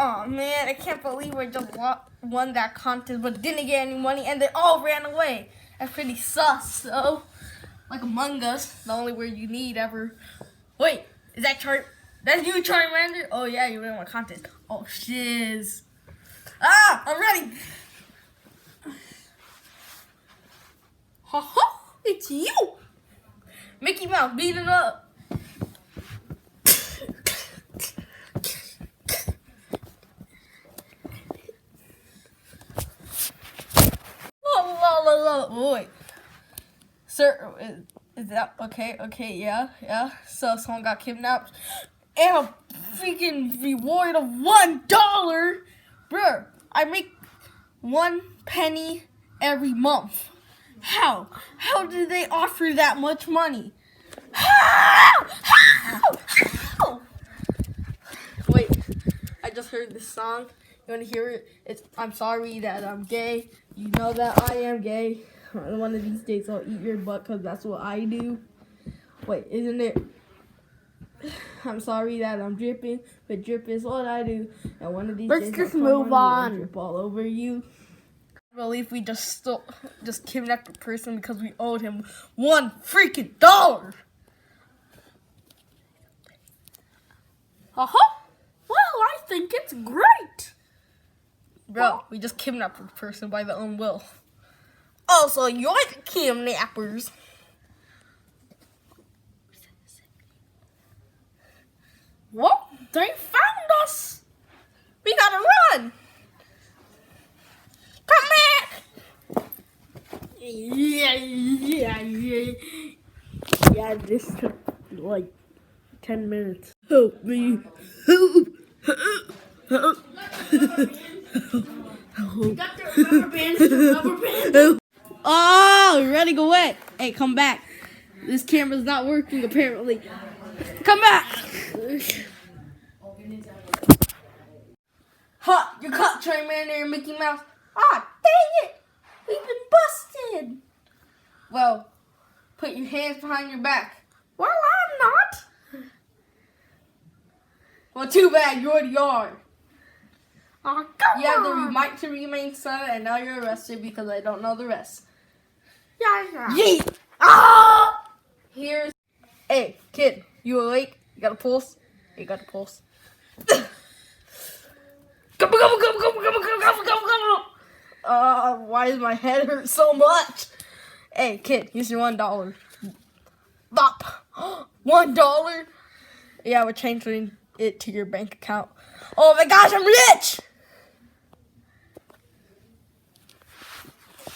Oh man, I can't believe I just won that contest but didn't get any money and they all ran away. That's pretty sus, so. Like Among Us, the only word you need ever. Wait, is that that's you, Charmander? Oh yeah, you win my contest. Oh shiz. Ah, I'm ready. Ha ha, it's you. Mickey Mouse, beat it up. Wait. Sir, is that okay? Okay, yeah. So someone got kidnapped and a freaking reward of $1. Bruh, I make 1 penny every month. How? How do they offer that much money? How? Wait, I just heard this song. You want to hear it? It's I'm sorry that I'm gay. You know that I am gay. One of these days I'll eat your butt because that's what I do. Wait, isn't it? I'm sorry that I'm dripping, but drip is what I do. And one of these days just move on. Drip all over you. I believe we just kidnapped a person because we owed him $1 freaking dollar. Uh-huh. Well, I think it's great. Bro, we just kidnapped a person by their own will. Oh, so you're the kidnappers. Well, they found us. We gotta run. Come back. Yeah, this took like 10 minutes. Help me. Help. You got the rubber bands. Oh, you're running away. Hey, come back. This camera's not working apparently. Come back. Ha! You caught Charmander and Mickey Mouse. Ah, dang it! We've been busted. Well, put your hands behind your back. Well, I'm not. Well, too bad. You already are. Oh, come You have the on. right to remain silent, and now you're arrested because I don't know the rest. Yeah. Yeet! Ah! Here's. Hey, kid, you awake? You got a pulse? You got a pulse. Why does my head hurt so much? Hey, kid, here's your $1. Bop! $1? Yeah, we're changing it to your bank account. Oh my gosh, I'm rich!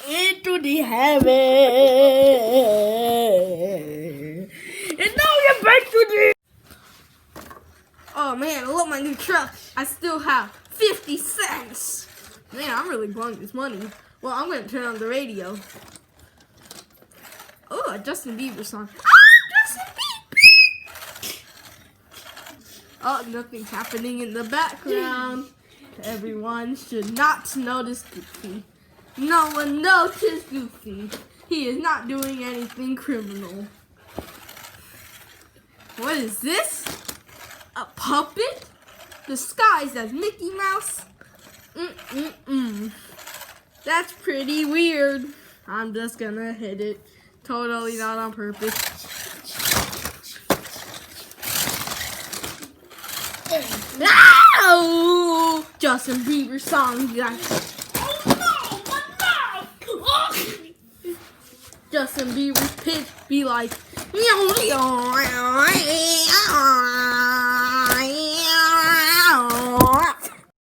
Into the heaven. And now you're back to the. Oh man, look my new truck. I still have 50 cents. Man, I'm really blowing this money. Well, I'm gonna turn on the radio. Oh, a Justin Bieber song. Justin Bieber! Oh, nothing's happening in the background. Everyone should not notice Goofy. No one noticed Goofy. He is not doing anything criminal. What is this? A puppet? Disguised as Mickey Mouse? That's pretty weird. I'm just gonna hit it. Totally not on purpose. Ow! Justin Bieber song, guys. Justin Bieber's pitch be like,